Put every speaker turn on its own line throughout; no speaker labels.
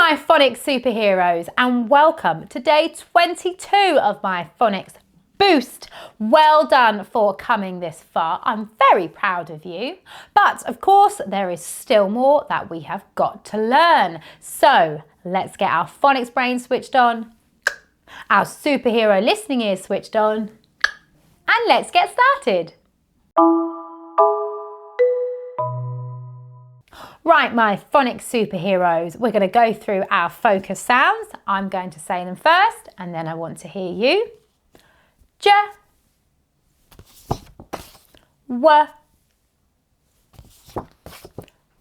my phonics superheroes, and welcome to day 22 of my Phonics Boost. Well done for coming this far. I'm very proud of you. But of course, there is still more that we have got to learn. So let's get our phonics brain switched on, our superhero listening ears switched on, and let's get started. Right, my phonics superheroes, we're going to go through our focus sounds. I'm going to say them first, and then I want to hear you. J, W,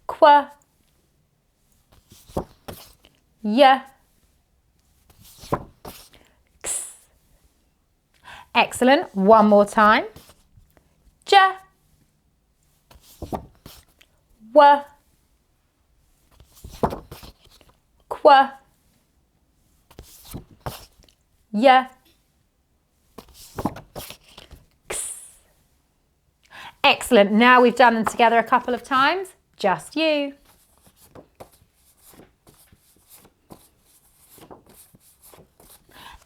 Qu, Y, X. Excellent. One more time. J, W, Qu, Y, X. Excellent. Now we've done them together a couple of times. Just you.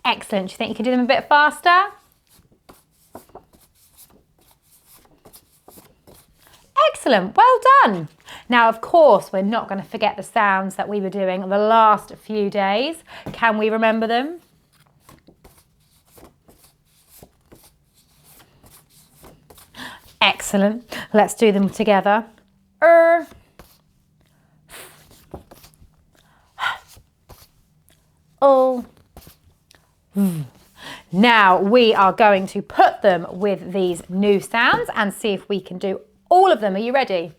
Excellent. Do you think you can do them a bit faster? Excellent. Well done. Now, of course, we're not going to forget the sounds that we were doing the last few days. Can we remember them? Excellent. Let's do them together. Now we are going to put them with these new sounds and see if we can do all of them. Are you ready?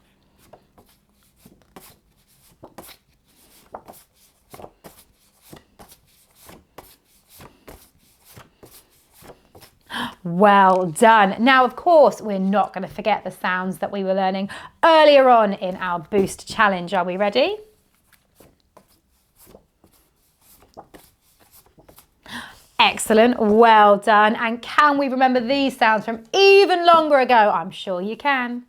Well done. Now, of course, we're not going to forget the sounds that we were learning earlier on in our Boost challenge. Are we ready? Excellent. Well done. And can we remember these sounds from even longer ago? I'm sure you can.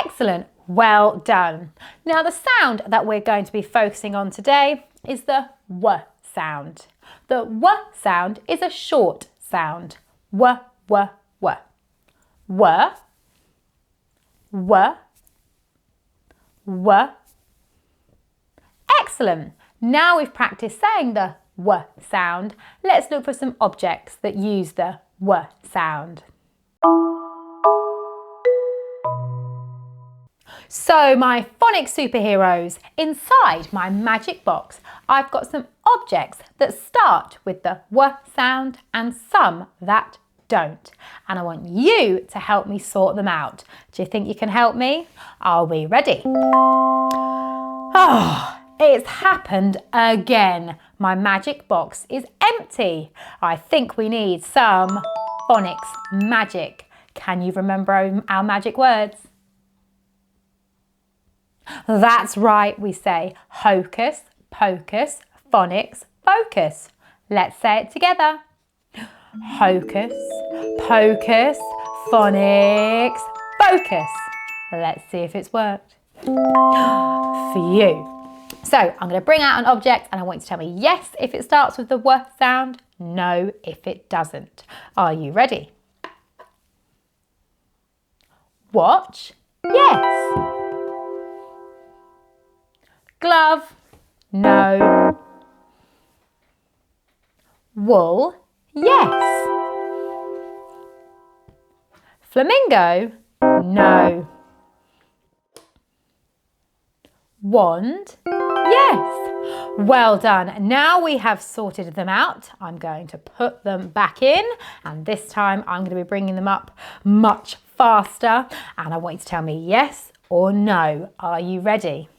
Excellent. Well done. Now, the sound that we're going to be focusing on today is the W sound. The W sound is a short sound. W, W, W. W, W, W. Excellent. Now we've practiced saying the W sound. Let's look for some objects that use the W sound. So my phonics superheroes, inside my magic box, I've got some objects that start with the W sound and some that don't. And I want you to help me sort them out. Do you think you can help me? Are we ready? Oh, it's happened again. My magic box is empty. I think we need some phonics magic. Can you remember our magic words? That's right, we say hocus, pocus, phonics, focus. Let's say it together. Hocus, pocus, phonics, focus. Let's see if it's worked. For you. So I'm going to bring out an object and I want you to tell me yes if it starts with the W sound, no if it doesn't. Are you ready? Watch, yes. Glove, no. Wool, yes. Flamingo, no. Wand, yes. Well done. Now we have sorted them out. I'm going to put them back in, and this time I'm going to be bringing them up much faster, and I want you to tell me yes or no. Are you ready?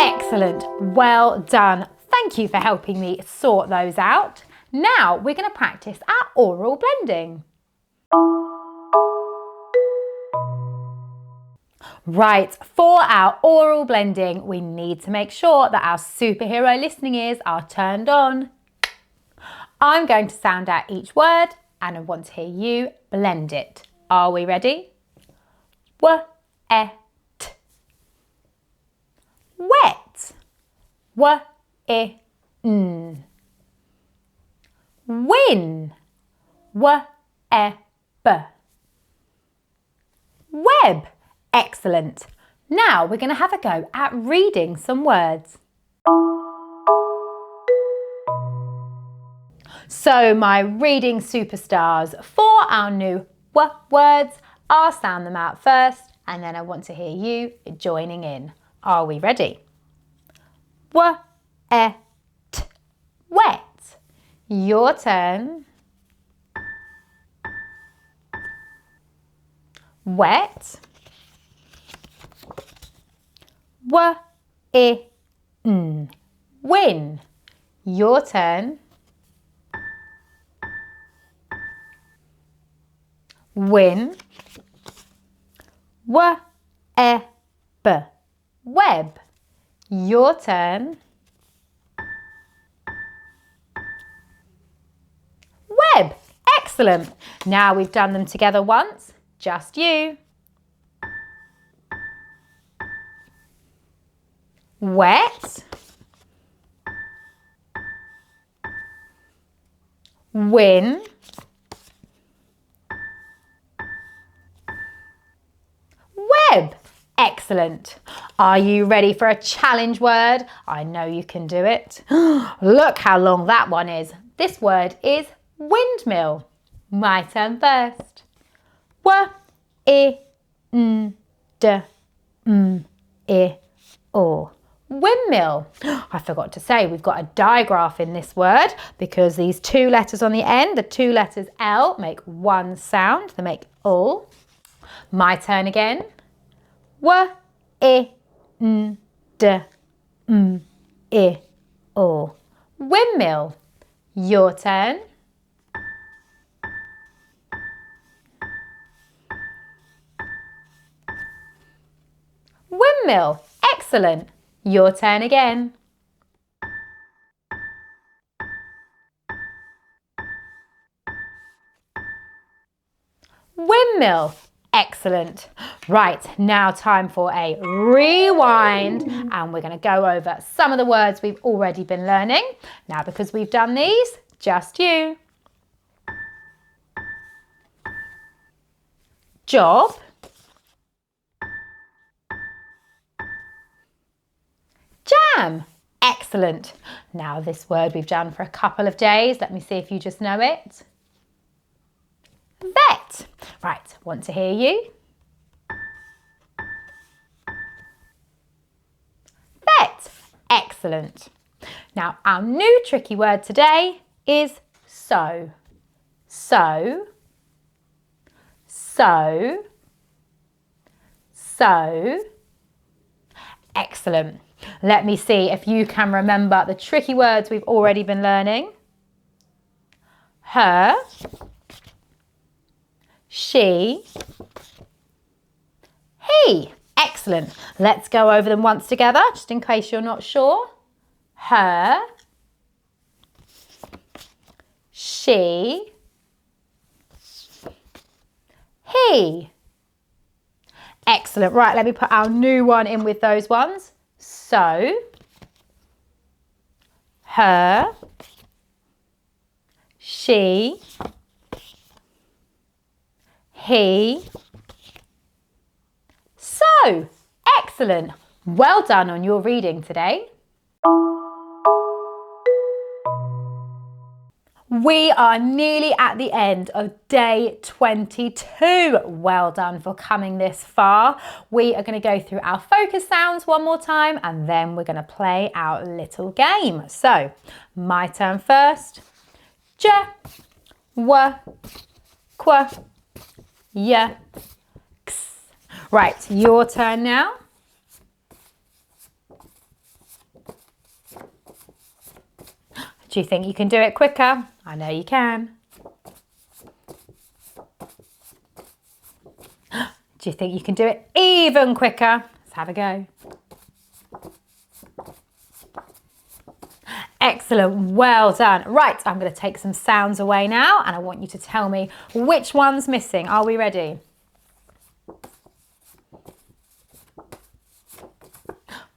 Excellent. Well done. Thank you for helping me sort those out. Now we're going to practice our oral blending. Right, for our oral blending, we need to make sure that our superhero listening ears are turned on. I'm going to sound out each word and I want to hear you blend it. Are we ready? Wet. Wet. W-I-N. Win. W-E-B. Web. Excellent. Now we're going to have a go at reading some words. So my reading superstars, for our new W words, I'll sound them out first and then I want to hear you joining in. Are we ready? Wet. Wet. Your turn. Wet. W-I-N. Win. Your turn. Win. W-E-B. Web. Your turn. Web. Excellent. Now we've done them together once. Just you. Wet. Win. Web. Excellent. Are you ready for a challenge word? I know you can do it. Look how long that one is. This word is windmill. My turn first. W-I-N-D-M-I-L. Windmill. I forgot to say we've got a digraph in this word because these two letters on the end, the two letters L, make one sound. They make ul. My turn again. W-I-N-D-M-I-L. Windmill. Your turn. Windmill. Excellent. Your turn again. Windmill. Excellent. Right, now time for a rewind and we're going to go over some of the words we've already been learning. Now, because we've done these, just you. Job. Jam. Excellent. Now this word we've done for a couple of days. Let me see if you just know it. Vet. Right, want to hear you. Vet. Excellent. Now our new tricky word today is so. So. So. So. Excellent. Let me see if you can remember the tricky words we've already been learning. Her. She. He. Excellent. Let's go over them once together, just in case you're not sure. Her. She. He. Excellent. Right, let me put our new one in with those ones. So. Her. She. He. So. Excellent. Well done on your reading today. We are nearly at the end of day 22. Well done for coming this far. We are going to go through our focus sounds one more time and then we're going to play our little game. So, my turn first. J, W, Q, Y, X. Right, your turn now. Do you think you can do it quicker? I know you can. Do you think you can do it even quicker? Let's have a go. Excellent, well done. Right, I'm going to take some sounds away now and I want you to tell me which one's missing. Are we ready?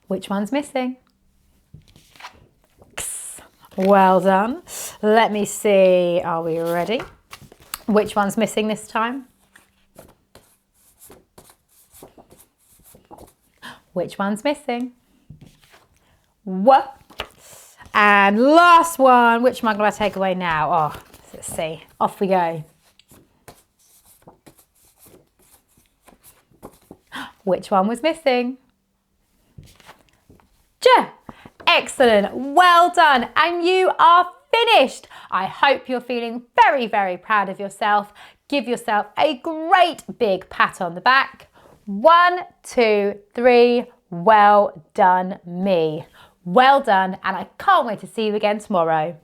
Which one's missing? Well done. Let me see, are we ready? Which one's missing this time? Which one's missing? What? And last one, which one am I going to take away now? Oh, let's see. Off we go. Which one was missing? J. Excellent. Well done. And you are finished. I hope you're feeling very, very proud of yourself. Give yourself a great big pat on the back. 1, 2, 3. Well done, me. Well done, and I can't wait to see you again tomorrow.